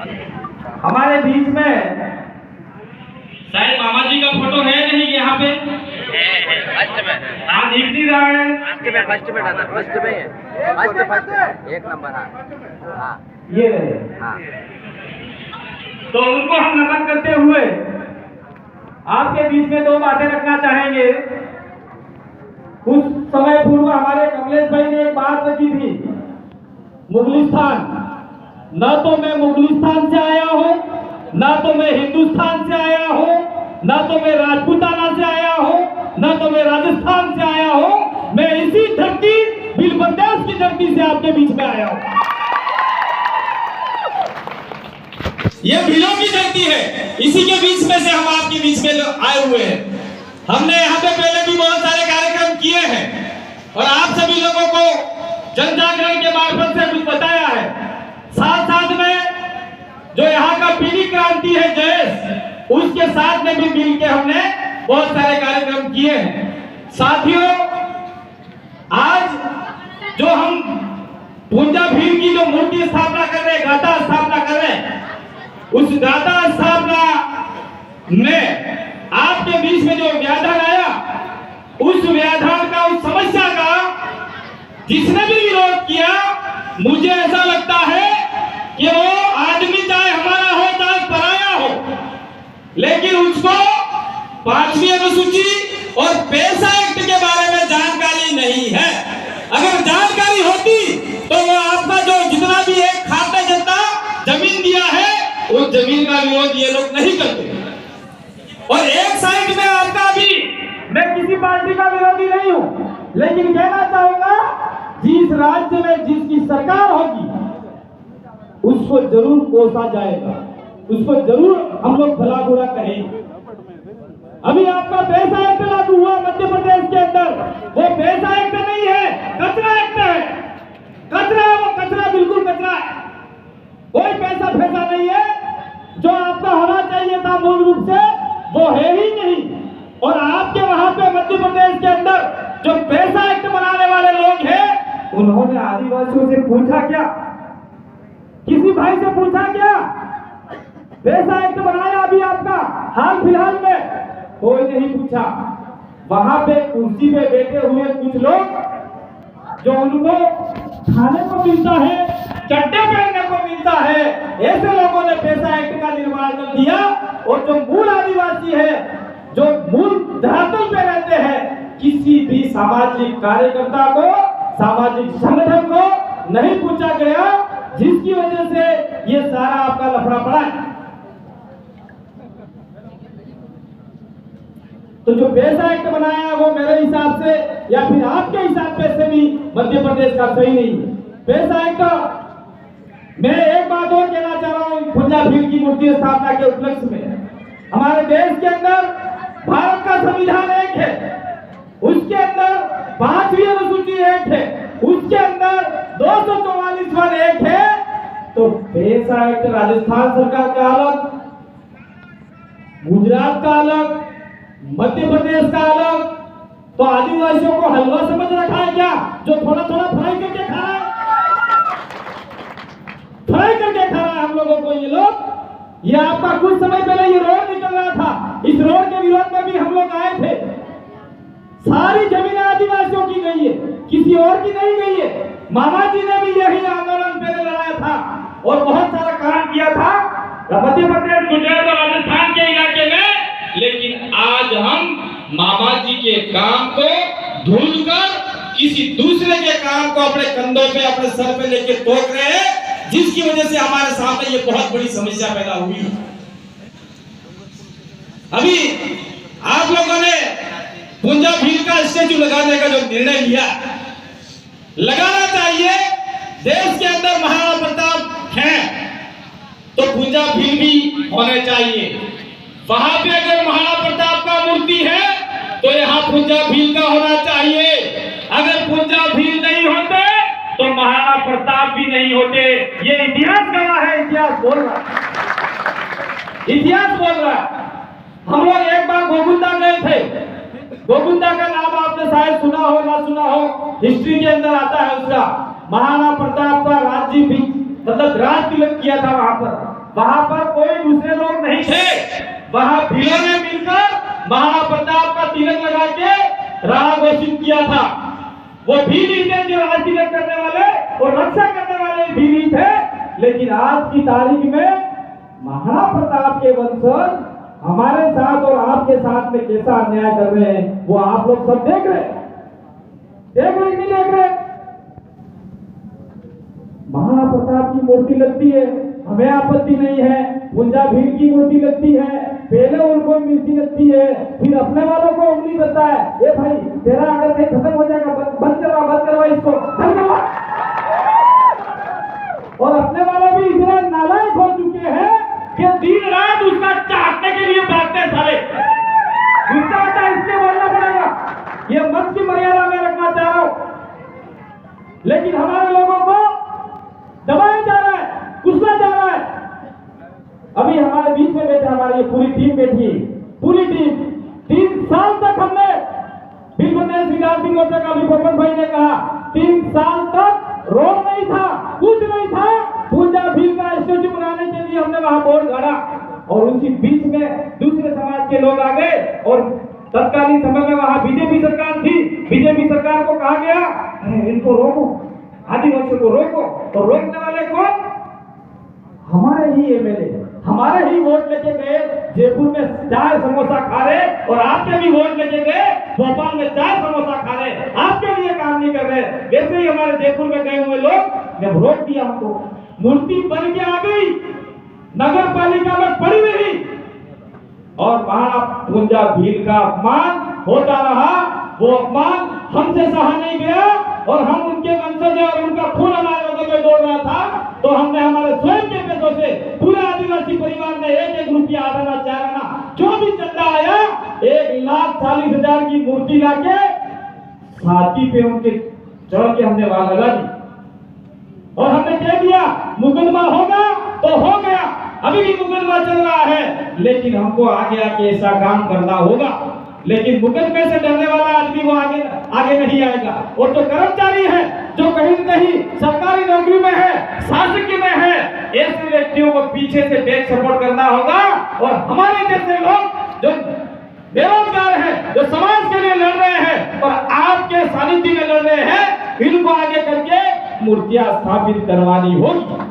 हमारे बीच में शायद मामा जी का फोटो है नहीं यहाँ पे? फर्स्ट में। हाँ, दिख नहीं रहा है। फर्स्ट में दादा, फर्स्ट में फर्स्ट एक नंबर। हाँ ये रहे। हाँ। तो उनको हम नमन करते हुए आपके बीच में दो बातें रखना चाहेंगे। कुछ समय पूर्व हमारे कमलेश भाई ने एक बात रखी थी, मुगलिस्तान। न तो मैं मुगलिस्तान से आया हूं, न तो मैं हिंदुस्तान से आया हूं, न तो मैं राजपूताना से आया हूं, न तो मैं राजस्थान से आया हूं। मैं इसी धरती बिलबंदेश की धरती से आपके बीच में आया हूं। ये भीलों की धरती है, इसी के बीच में से हम आपके बीच में आए हुए हैं। हमने यहाँ पे पहले भी बहुत सारे कार्यक्रम किए हैं और आप सभी लोगों को जन जागरण के मार्फत से कुछ बताया है। साथ साथ में जो यहाँ का पीली क्रांति है जयेश, उसके साथ में भी मिल के हमने बहुत सारे कार्यक्रम किए हैं। साथियों, आज जो हम पूंजा भील की जो मूर्ति स्थापना कर रहे हैं, गाथा स्थापना कर रहे हैं, उस गाथा स्थापना में आपके बीच में जो व्याधान आया, उस व्याधान का, उस समस्या का जिसने भी विरोध किया, मुझे ऐसा लगता है कि वो आदमी चाहे हमारा हो चाहे पराया हो, लेकिन उसको 5वीं अनुसूची और पैसा एक्ट के बारे में जानकारी नहीं है। अगर जानकारी होती तो वो आपका जो जितना भी एक खाता जनता जमीन दिया है, उस जमीन का विरोध ये लोग नहीं करते। और एक साइड में आपका भी, मैं किसी पार्टी का विरोधी नहीं हूं, लेकिन कहना चाहूंगा जिस राज्य में जिसकी सरकार होगी उसको जरूर कोसा जाएगा, उसको जरूर हम लोग भला बुरा कहेंगे। अभी आपका पैसा एक्ट लागू हुआ मध्य प्रदेश के अंदर, वो पैसा एक्ट नहीं है, कचरा एक्ट है। कचरा, वो कचरा बिल्कुल कचरा है, कोई पैसा फैसा नहीं है। जो आपका होना चाहिए था मूल रूप से वो है ही नहीं। और आपके वहां पे मध्य प्रदेश के अंदर जो पैसा एक्ट बनाने वाले लोग हैं, उन्होंने आदिवासियों से पूछा क्या? किसी भाई से पूछा क्या? पैसा एक्ट बनाया अभी आपका हाल फिलहाल में, कोई नहीं पूछा। वहां पे कुर्सी पे बैठे हुए कुछ लोग जो उनको खाने को मिलता है, चड्डे पहनने को मिलता है, ऐसे लोगों ने पैसा एक्ट का निर्माण कर दिया। और जो मूल आदिवासी है, जो मूल धरातल पे रहते हैं, किसी भी सामाजिक कार्यकर्ता को, सामाजिक संगठन को नहीं पूछा गया, जिसकी वजह से ये सारा आपका लफड़ा पड़ा है। तो जो पैसा एक्ट बनाया है वो मेरे हिसाब से या फिर आपके हिसाब से भी मध्य प्रदेश का सही नहीं है। पैसा एक्ट, मैं एक बात और कहना चाह रहा हूं, पूंजा भील की मूर्ति स्थापना के उपलक्ष्य में हमारे देश के अंदर भारत का संविधान एक है, उसके अंदर 5वीं अनुसूची एक है, उसके अंदर 244 एक है। तो पैसा एक्ट राजस्थान सरकार का अलग, गुजरात का अलग, मध्य प्रदेश का अलग। तो आदिवासियों को हलवा समझ रखा है क्या, जो थोड़ा थोड़ा फ्राई करके खा रहा है? फ्राई करके खा रहा है हम लोगों को ये लोग। ये आपका कुछ समय पहले ये रोड निकल रहा था, इस रोड के विरोध में भी हम लोग आए थे। सारी जमीनें आदिवासियों की गई है, किसी और की नहीं गई है। मामा जी ने भी यही आंदोलन पहले लड़ाया था और बहुत सारा काम किया था मध्य प्रदेश, गुजरात और राजस्थान के इलाके में। लेकिन आज हम मामा जी के काम को भूलकर किसी दूसरे के काम को अपने कंधों पे, अपने सर पे लेके ठोक रहे हैं, जिसकी वजह से हमारे सामने ये बहुत बड़ी समस्या पैदा हुई। अभी आप लोगों ने पूंजा भील का स्टैचू लगाने का जो निर्णय लिया, लगाना चाहिए। देश के अंदर महाराणा प्रताप हैं तो पूंजा भील भी होने चाहिए। वहां पे अगर महाराणा प्रताप का मूर्ति है तो यहाँ पूंजा भील का होना चाहिए। अगर पूंजा भील नहीं होते तो महाराणा प्रताप भी नहीं होते। ये इतिहास गवाह है, इतिहास बोल रहा, इतिहास बोल रहा। हम लोग एक बार गोकुंदा गए थे। गोकुंदा का नाम आपने शायद सुना हो ना सुना हो, हिस्ट्री के अंदर आता है उसका। महाराणा प्रताप का राज्य भी, मतलब राज तिलक किया था वहां पर। वहां पर कोई दूसरे लोग नहीं थे, वहां भीलों ने मिलकर महाराणा प्रताप का तिलक लगा के राणा घोषित किया था। वो भील ही थे जो राज तिलक करने वाले और रक्षा करने वाले भील ही थे। लेकिन आज की तारीख में महाराणा प्रताप के वंशज हमारे साथ और आपके साथ में कैसा अन्याय कर रहे हैं, वो आप लोग सब देख रहे हैं, देख रहे नहीं देख रहे? महाराणा प्रताप की मूर्ति लगती है, हमें आपत्ति नहीं है। पुंजा भील की मूर्ति लगती है, पहले उनको मिर्ची लगती है, फिर अपने वालों को उंगली करता है। ए भाई, तेरा अगर कहीं खत्म हो जाएगा, बंद करवा इसको, बंद करवा। और अपने वाले भी इतने नालायक हो चुके हैं कि दिन रात उसका चाटने के लिए भागते हैं सारे। गुस्सा आता है, इसलिए बोलना पड़ेगा। ये मंच की मर्यादा में रखना चाह रहा हूं, लेकिन हमारे लोगों को दबाया जा रहा है, कुचला जा रहा है। अभी हमारे बीच में बैठे, हमारी ये पूरी टीम बैठी, पूरी टीम 3 साल तक हमने बिल्कुल विद्यार्थी मोर्चा का भी पवन भाई ने कहा, 3 साल तक रोड नहीं था, कुछ नहीं था। पूंजा भील का स्टेचू बनाने के लिए हमने वहां बोर्ड गाड़ा और उसी बीच में दूसरे समाज के लोग आ गए और तत्कालीन समय में वहां बीजेपी सरकार थी। बीजेपी सरकार को कहा गया, इनको रोको, आदिवासियों को रोको। तो रोकने वाले कौन? हमारे ही एमएलए, हमारे ही वोट लेके गए, जयपुर में चाय समोसा खा रहे, और आपके भी वोट लेके गए भोपाल में चाय समोसा खा रहे, आपके लिए काम नहीं कर रहे। वैसे ही हमारे जयपुर में गए हुए लोग ने वोट दिया हमको, मूर्ति बन के आ गई, नगर पालिका में पड़ी रही, और महाराणा पुंजा भील का अपमान होता रहा। वो अपमान हमसे सहा नहीं गया, और हम उनके वंशज और उनका खून हमारे लोगों में दौड़ रहा था। तो हमने हमारे स्वयं के पैसों से पूरे आदिवासी परिवार ने 1-1 रुपया, आधा, 4 आना जो भी चंदा आया, 1,40,000 की मूर्ति लाके छाती पे उनके चढ़ के हमने वहां लगा दी, और हमने कह दिया मुकदमा होगा तो हो गया। अभी भी मुकदमा चल रहा है, लेकिन हमको आगे आके ऐसा काम करना होगा। लेकिन मुकदमे से डरने वाला आदमी वो आगे नहीं आएगा। और जो कर्मचारी है, जो कहीं न कहीं सरकारी नौकरी में है, शासकीय में है, ऐसे व्यक्तियों को पीछे से बैक सपोर्ट करना होगा। और हमारे जैसे लोग जो बेरोजगार हैं, जो समाज के लिए लड़ रहे हैं और आपके सानिध्य में लड़ रहे हैं, इनको आगे करके मूर्तियां स्थापित करवानी होगी।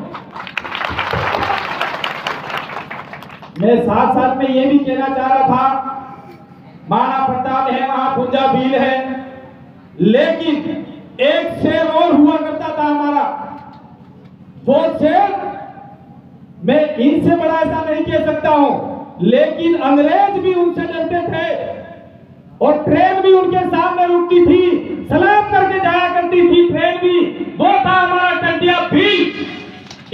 मैं साथ साथ में ये भी कहना चाह रहा था, महाराणा प्रताप है, वहां पुंजा भील है, लेकिन एक शेर और हुआ करता था हमारा। वो शेर मैं इनसे बड़ा ऐसा नहीं कह सकता हूं, लेकिन अंग्रेज भी उनसे डरते थे, और ट्रेन भी उनके सामने रुकती थी, सलाम करके जाया करती थी ट्रेन भी। वो था हमारा टंटिया भील,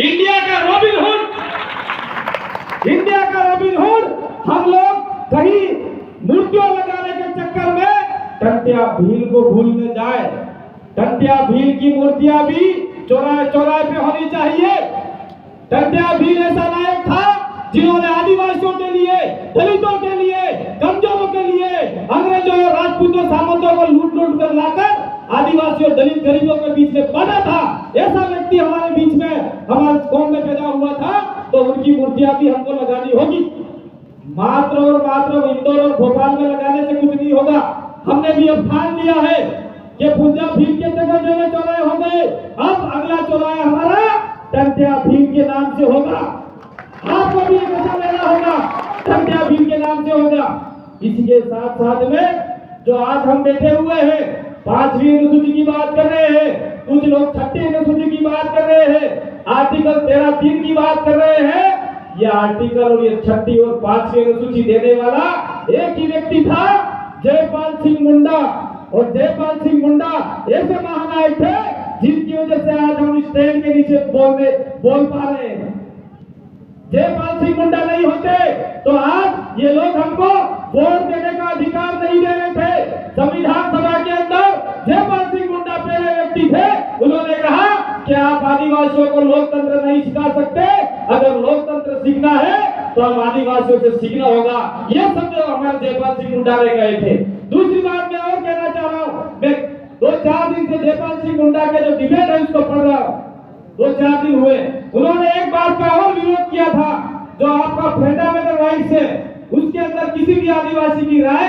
इंडिया का रॉबिन हुड, इंडिया का रॉबिन हुड। हम लोग कहीं मूर्तियों लगाने के चक्कर में टंटिया भील को भूल न जाए। टंटिया भील की मूर्तियां भी चौराहे चौराहे पे होनी चाहिए। टंटिया भील ऐसा नायक था जिन्होंने आदिवासियों के लिए, दलितों के लिए, कमजोरों के लिए, अंग्रेजों और राजपूतों सामंतों को लूट लूट कर लाकर आदिवासियों, दलित, गरीबों के बीच में बांधा था। ऐसा व्यक्ति हमारे बीच में, हमारे कौम में पैदा हुआ था, तो उनकी मूर्तियां भी हमको लगानी होगी। मात्र और मात्र इंदौर और भोपाल में लगाने से कुछ नहीं होगा। हमने भी अब ठान लिया है कि पुंजा भील के जगह जगह चौराहे हो गए, अब अगला चौराहा हमारा टंटिया भील के नाम से होगा। आपको भी एक ऐसा लेना होगा, टंटिया भील के नाम से होगा। इसके साथ साथ में जो आज हम बैठे हुए हैं, 5वीं अनुसूची की बात कर रहे हैं, कुछ लोग 6ठी अनुसूची की बात कर रहे हैं, आर्टिकल 13(3) की बात कर रहे हैं। ये आर्टिकल और ये 6ठी और 5वीं अनुसूची देने वाला एक ही व्यक्ति था, जयपाल सिंह मुंडा। और जयपाल सिंह मुंडा ऐसे महानायक थे जिनकी वजह से आज हम स्टैंड के नीचे बोल पा रहे हैं। जयपाल सिंह मुंडा नहीं होते तो आज ये लोग हमको वोट देने का अधिकार नहीं दे रहे थे। संविधान सभा के अंदर जयपाल सिंह मुंडा पहले व्यक्ति थे, उन्होंने कहा कि आप आदिवासियों को लोकतंत्र नहीं सिखा सकते, अगर लोकतंत्र सीखना है तो हम आदिवासियों से सीखना होगा। ये शब्द हमारे जयपाल सिंह मुंडा ने कहे थे। दूसरी बात मैं और कहना चाह रहा हूँ, मैं 2-4 दिन से जयपाल सिंह मुंडा के जो डिबेट है उसको पढ़ रहा हूँ, 2-4 दिन हुए, उन्होंने एक बात का और विरोध किया। किया था, जो आपका फंडामेंटल राइट्स है, उसके अंदर किसी भी आदिवासी की राय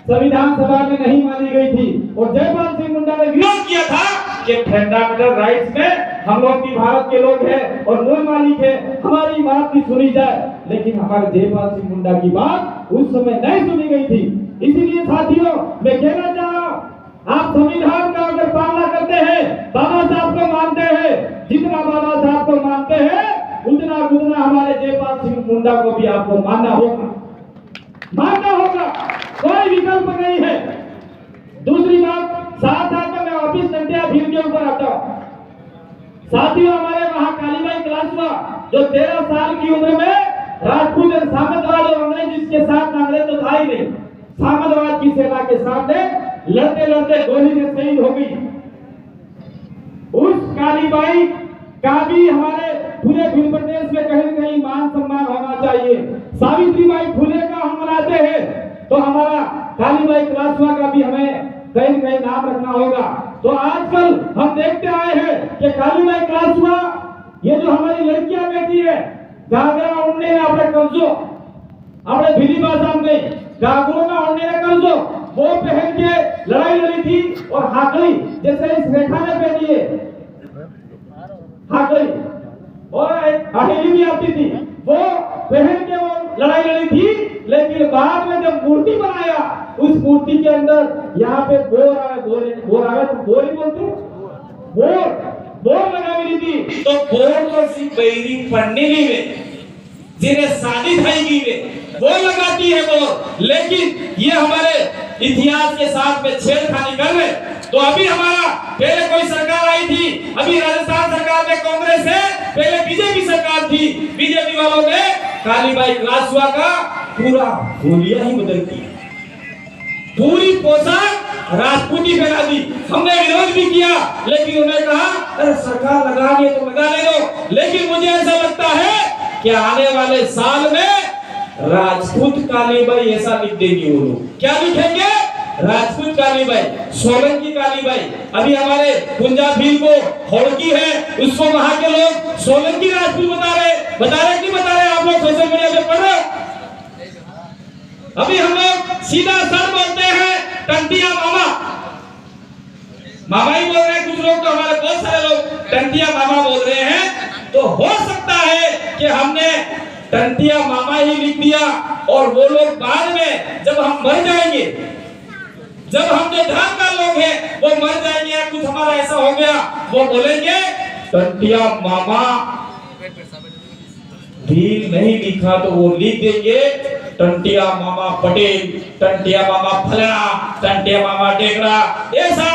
संविधान सभा में नहीं मानी गई थी। और जयपाल सिंह मुंडा ने विरोध किया था कि फंडामेंटल राइट्स में हम लोग भी भारत के लोग हैं और मूल मालिक है, हमारी बात भी सुनी जाए। लेकिन हमारे जयपाल सिंह मुंडा की बात उस समय नहीं सुनी गई थी। इसीलिए साथियों, मैं कहना चाह रहा हूं, आप संविधान का अगर पालना करते हैं, बाबा साहब को मानते हैं, जितना बाबा साहब को मानते हैं उतना हमारे जयपाल सिंह मुंडा को भी आपको मानना होगा, कोई विकल्प नहीं है। दूसरी बात, साथ में मैं वापिस टंटिया भील के ऊपर आता हूं। साथियों, हमारे वहां कालीबाई क्लासवा जो 13 साल की उम्र में राजपूत और सामंतवाद और अंग्रेज, जिसके साथ अंग्रेज तो था ही नहीं, सामंतवाद की सेना के सामने लड़ते लड़ते गोली से शहीद हो गई। उस कालीबाई का भी हमारे पूरे भील प्रदेश में कहीं न कहीं मान सम्मान होना चाहिए। सावित्रीबाई फुले का हम मनाते हैं तो हमारा कालीबाई क्लासवा का भी हमें कहीं न कहीं नाम रखना होगा। तो आजकल हम देखते आए हैं कि कालीबाई क्लासवा, ये जो हमारी लड़कियां बेटी है, घाघरा उड़ने में अपने कब्जो, अपने भीली भाषा में घाघरों में उड़ने में कब्जो, वो पहन के लड़ाई लड़ी थी। और हाकड़ी जैसे इस रेखा में पहनी है, हाकड़ी और अहेली भी आती थी, वो पहन के वो लड़ाई लड़ी थी। लेकिन बाद में जब मूर्ति बनाया, उस मूर्ति के अंदर यहाँ पे बोर आया, बोर ही बोलते हैं, बोर लगा हुई थी। तो बोर तो सिर्फ बैरी पढ़ने में जिन्हें शादी थाई वे वो लगाती है बोर। लेकिन ये हमारे इतिहास के साथ में छेड़खानी कर रहे। तो अभी हमारा पहले कोई सरकार आई थी, अभी राजस्थान सरकार में कांग्रेस है, पहले बीजेपी सरकार थी, बीजेपी वालों ने कालीबाई क्लासवा का पूरा होलिया ही बदल दिया, पूरी पोशाक राजपूती पहना दी। हमने विरोध भी किया, लेकिन उन्होंने कहा अरे सरकार लगानी है तो लगाने दो। लेकिन मुझे ऐसा लगता है कि आने वाले साल में राजपूत कालीबाई ऐसा लिख देंगे वो लोग। क्या लिखेंगे? राजपूत कालीबाई, सोलंकी कालीबाई। अभी हमारे पंजाब भील को होड़की है, उसको वहां के लोग सोलंकी राजपूत बता रहे कि बता रहे आप लोग सोशल मीडिया पे पढ़ रहे। अभी हम लोग सीधा सर बोलते हैं टंटिया मामा, मामा ही बोल रहे हैं। कुछ लोग तो हमारे बहुत सारे लोग टंटिया मामा बोल रहे हैं। तो हो सकता है कि हमने टंटिया मामा ही लिख दिया और वो लोग बाद में जब हम मर जाएंगे, जब हम जो धर्मकार लोग हैं वो मर जाएंगे या कुछ हमारा ऐसा हो गया, वो बोलेंगे टंटिया मामा भी नहीं लिखा, तो वो लिख देंगे टंटिया मामा पटेल, टंटिया मामा फलाना, टंटिया मामा टेकड़ा, ऐसा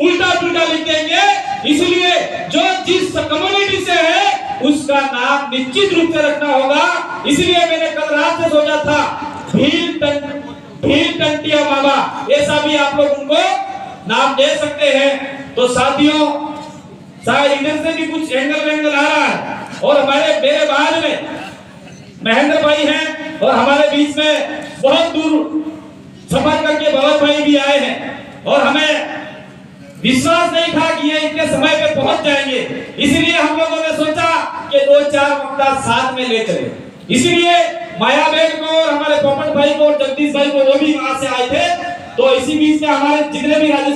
उल्टा पुल्टा लिख देंगे। इसलिए जो जिस कम्युनिटी से है उसका नाम निश्चित रूप से रखना होगा। इसलिए मैंने कल रात से सोचा था भील टंटिया मामा, ऐसा भी आप लोग उनको नाम दे सकते हैं। तो साथियों, शायद इधर से भी कुछ एंगल आ रहा है। और हमारे मेरे बाद में महेंद्र भाई हैं और हमारे बीच में बहुत दूर सफर करके भगत भाई भी आए हैं और हमें विश्वास नहीं था कि ये इतने समय पे पहुंच जाएंगे। इसलिए हम लोगों ने सोचा कि 2-4 वक्ता साथ में ले चले। इसलिए माया बहन को और हमारे पोपट भाई को और जगदीश भाई को, वो भी वहां से आए थे। तो इसी बीच में हमारे जितने भी राजस्थान